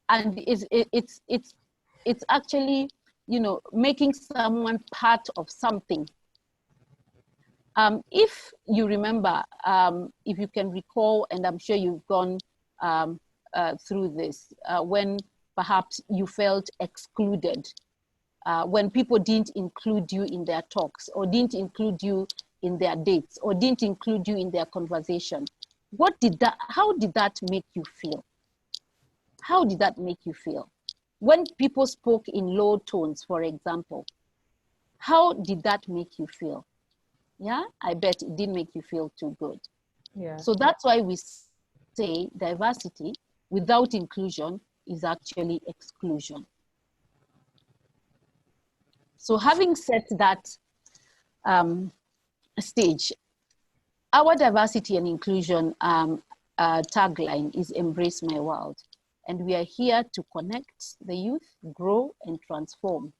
and it's actually, you know, making someone part of something. If you remember, if you can recall, and I'm sure you've gone through this, when perhaps you felt excluded, when people didn't include you in their talks, or didn't include you in their dates, or didn't include you in their conversation. How did that make you feel? How did that make you feel? When people spoke in low tones, for example, how did that make you feel? Yeah, I bet it didn't make you feel too good. Yeah. So that's why we say diversity without inclusion is actually exclusion. So having set that stage, our diversity and inclusion tagline is Embrace My World. And we are here to connect the youth, grow, and transform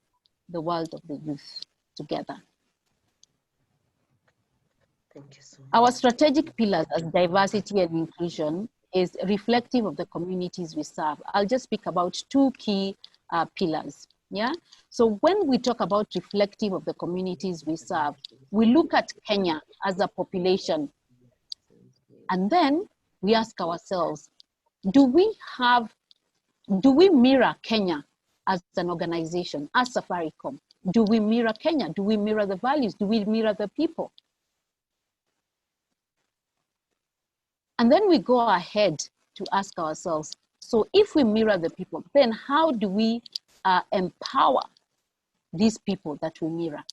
the world of the youth together. Thank you so much. Our strategic pillars as diversity and inclusion is reflective of the communities we serve. I'll just speak about two key pillars. Yeah. So when we talk about reflective of the communities we serve, we look at Kenya as a population, and then we ask ourselves, do we mirror Kenya as an organization, as Safaricom? Do we mirror Kenya? Do we mirror the values? Do we mirror the people? And then we go ahead to ask ourselves, so if we mirror the people, then how do we empower these people that we mirror?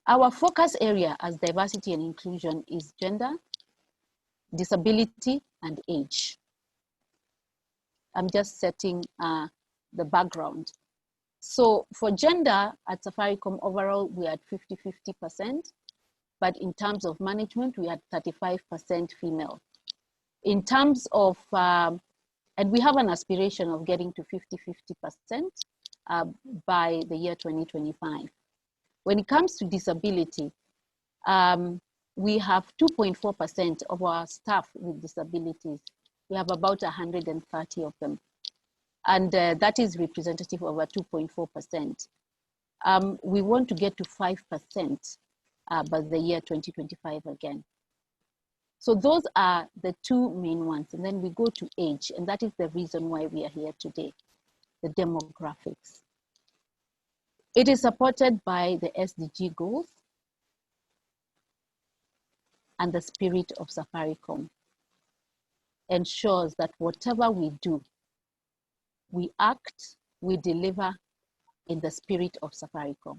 Our focus area as diversity and inclusion is gender, disability, and age. I'm just setting the background. So for gender at Safaricom overall, we are at 50-50%, but in terms of management, we are 35% female. In terms of, and we have an aspiration of getting to 50-50% by the year 2025. When it comes to disability, we have 2.4% of our staff with disabilities. We have about 130 of them. And that is representative of a 2.4%. We want to get to 5% by the year 2025 again. So those are the two main ones. And then we go to age, and that is the reason why we are here today, the demographics. It is supported by the SDG goals and the spirit of Safaricom. Ensures that whatever we do, we act, we deliver in the spirit of Safaricom.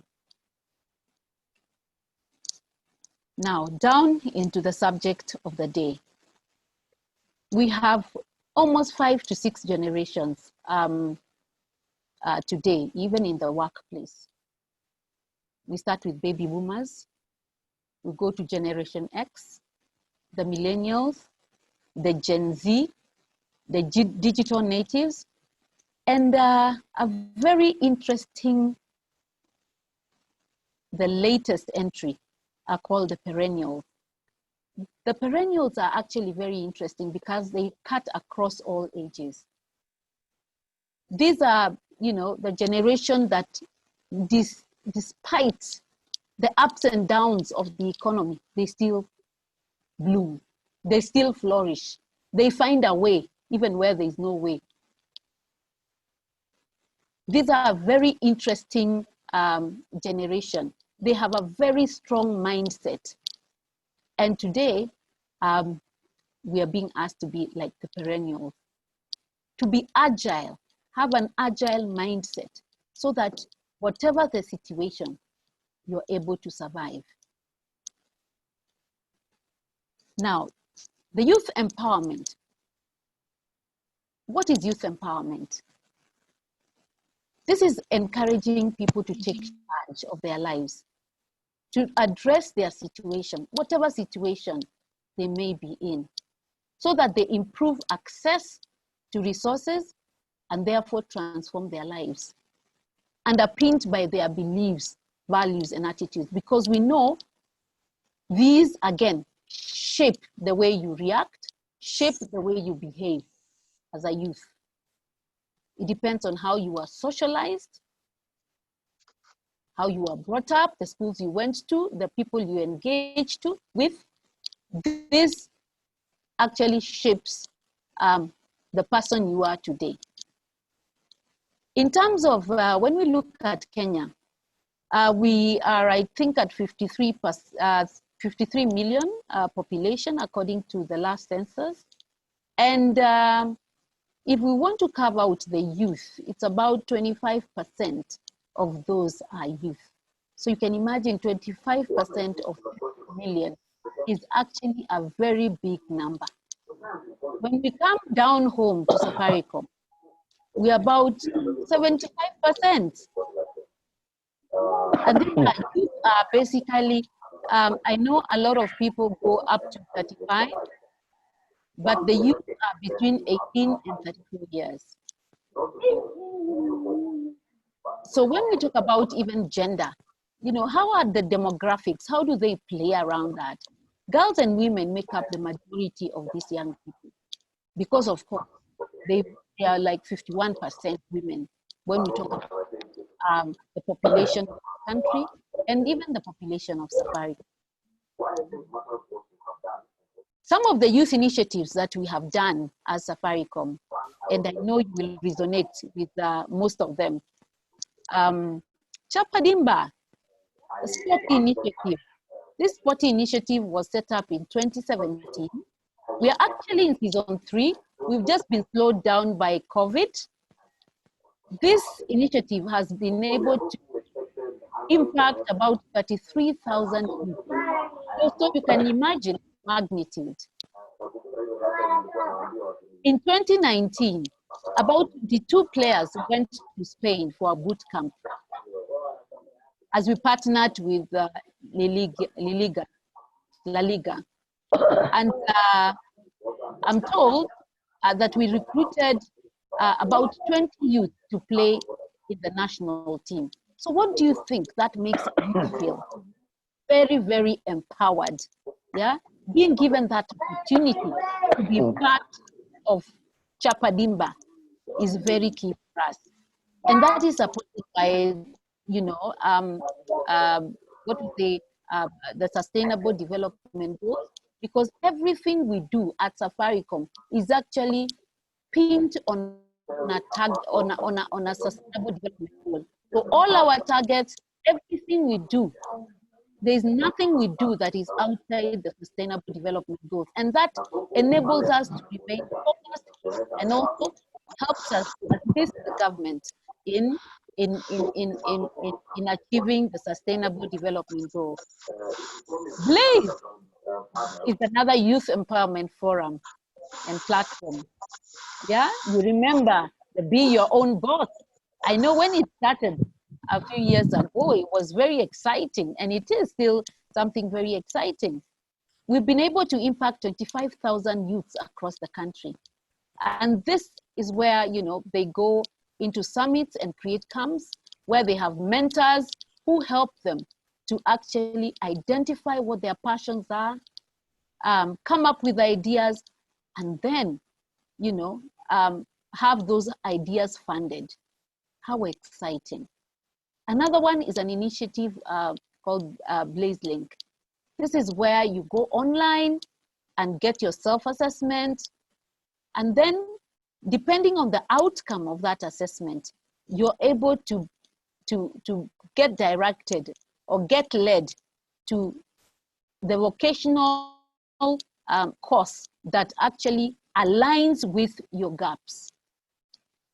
Now, down into the subject of the day. We have almost 5 to 6 generations today, even in the workplace. We start with baby boomers, we go to Generation X, the millennials, the Gen Z, the digital natives, and a very interesting, the latest entry are called the perennials. The perennials are actually very interesting because they cut across all ages. These are, you know, the generation that despite the ups and downs of the economy, they still bloom, they still flourish. They find a way, even where there is no way. These are a very interesting generation. They have a very strong mindset. And today, we are being asked to be like the perennials, to be agile, have an agile mindset, so that whatever the situation, you're able to survive. Now, the youth empowerment. What is youth empowerment? This is encouraging people to take charge of their lives, to address their situation, whatever situation they may be in, so that they improve access to resources and therefore transform their lives, underpinned by their beliefs, values, and attitudes, because we know these, again, shape the way you react, shape the way you behave as a youth. It depends on how you are socialized, how you are brought up, the schools you went to, the people you engaged with. This actually shapes the person you are today. In terms of when we look at Kenya, we are, I think, at 53 million population according to the last census. And if we want to carve out the youth, it's about 25% of those are youth. So you can imagine 25% of 50 million is actually a very big number. When we come down home to Safaricom, we're about 75%. And these youth are basically, I know a lot of people go up to 35, but the youth are between 18 and 32 years. So when we talk about even gender, you know, how are the demographics? How do they play around that? Girls and women make up the majority of these young people because, of course, they are like 51% women when we talk about the population of the country and even the population of Safaricom. Some of the youth initiatives that we have done as Safaricom, and I know you will resonate with most of them. Chapadimba, a sport initiative. This sport initiative was set up in 2017. We are actually in season 3. We've just been slowed down by COVID. This initiative has been able to impact about 33,000 people. So you can imagine magnitude. In 2019, about 22 players went to Spain for a boot camp as we partnered with La Liga. And I'm told that we recruited about 20 youth to play in the national team. So what do you think that makes you feel? Very, very empowered, yeah? Being given that opportunity to be part of Chapadimba is very key for us. And that is supported by, you know, what we say, the Sustainable Development Goals, because everything we do at Safaricom is actually pinned on a tag, on a sustainable development goal. So all our targets, everything we do, there's nothing we do that is outside the Sustainable Development Goals, and that enables us to remain focused and also helps us to assist the government in achieving the Sustainable Development Goals. Blaze is another youth empowerment forum and platform. Yeah, you remember the Be Your Own Boss. I know when it started a few years ago, it was very exciting, and it is still something very exciting. We've been able to impact 25,000 youths across the country. And this is where, you know, they go into summits and create camps where they have mentors who help them to actually identify what their passions are, come up with ideas, and then, you know, have those ideas funded. How exciting. Another one is an initiative called Blaze Link. This is where you go online and get your self-assessment, and then depending on the outcome of that assessment, you're able to get directed or get led to the vocational course that actually aligns with your gaps.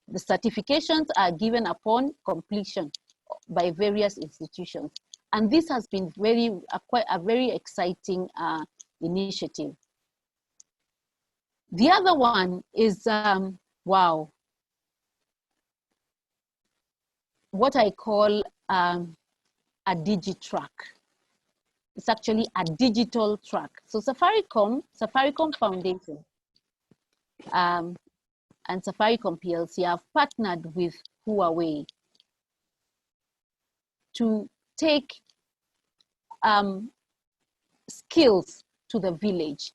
The certifications are given upon completion by various institutions. And this has been quite a very exciting initiative. The other one is, wow, what I call a digitrack. It's actually a digital track. So Safaricom Foundation, and Safaricom PLC have partnered with Huawei to take skills to the village.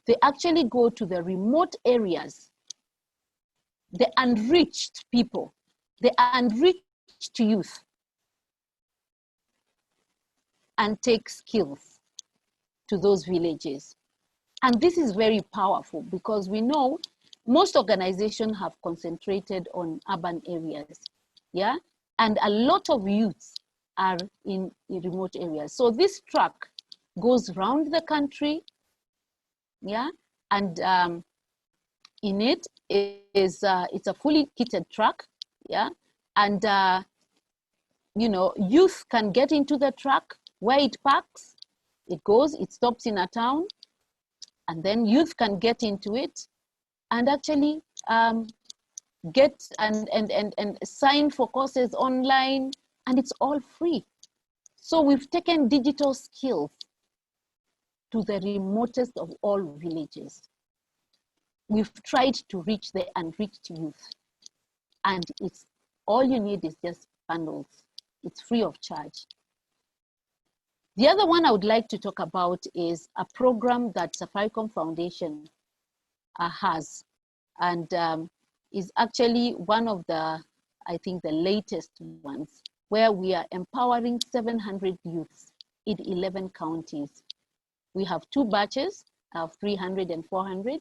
They actually go to the remote areas, the unreached people, the unreached youth, and take skills to those villages. And this is very powerful because we know most organizations have concentrated on urban areas, yeah? And a lot of youths are in remote areas. So this truck goes around the country, yeah? And in it is, it's a fully kitted truck, yeah? And, you know, youth can get into the truck where it parks, it goes, it stops in a town, and then youth can get into it and actually get and sign for courses online, and it's all free. So we've taken digital skills to the remotest of all villages. We've tried to reach the unreached youth, and it's all you need is just bundles. It's free of charge. The other one I would like to talk about is a program that Safaricom Foundation has, and is actually one of the, I think, the latest ones, where we are empowering 700 youths in 11 counties. We have 2 batches of 300 and 400,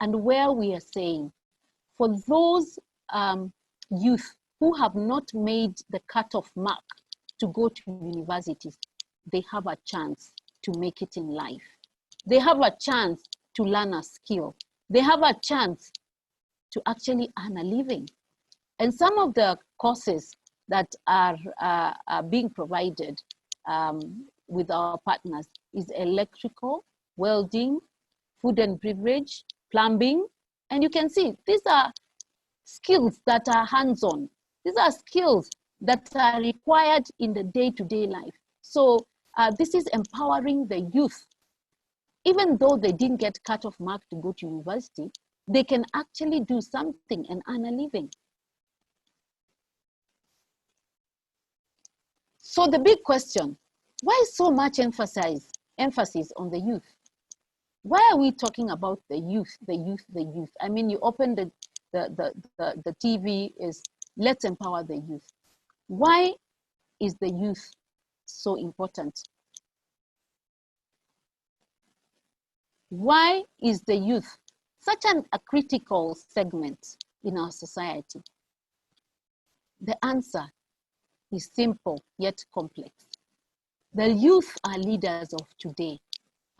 and where we are saying, for those youth who have not made the cutoff mark to go to universities, they have a chance to make it in life. They have a chance to learn a skill. They have a chance to actually earn a living. And some of the courses that are being provided with our partners is electrical, welding, food and beverage, plumbing. And you can see these are skills that are hands-on. These are skills that are required in the day-to-day life. So this is empowering the youth. Even though they didn't get cut-off mark to go to university, they can actually do something and earn a living. So the big question, why so much emphasis on the youth? Why are we talking about the youth, the youth, the youth? I mean, you open the TV, is let's empower the youth. Why is the youth so important? Why is the youth such a critical segment in our society? The answer is simple yet complex. The youth are leaders of today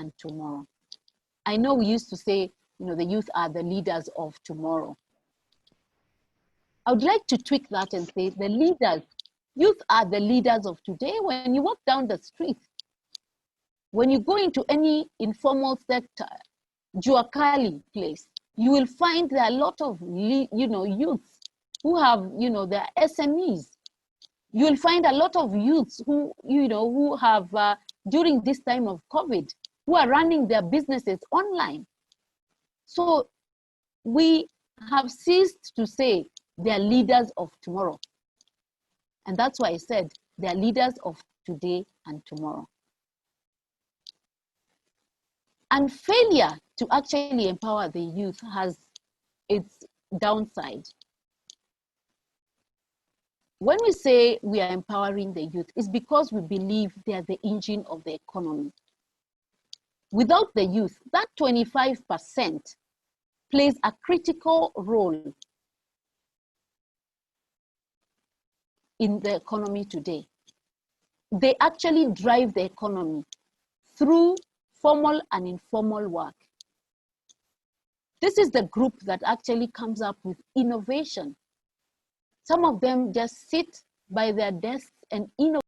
and tomorrow. I know we used to say, you know, the youth are the leaders of tomorrow. I would like to tweak that and say the leaders, youth are the leaders of today. When you walk down the street, when you go into any informal sector, Juakali place, you will find there are a lot of, you know, youths who have, you know, their SMEs. You will find a lot of youths who, you know, who have, during this time of COVID, who are running their businesses online. So we have ceased to say they are leaders of tomorrow. And that's why I said they are leaders of today and tomorrow. And failure to actually empower the youth has its downside. When we say we are empowering the youth, it's because we believe they are the engine of the economy. Without the youth, that 25% plays a critical role in the economy today. They actually drive the economy through formal and informal work. This is the group that actually comes up with innovation. Some of them just sit by their desks and innovate.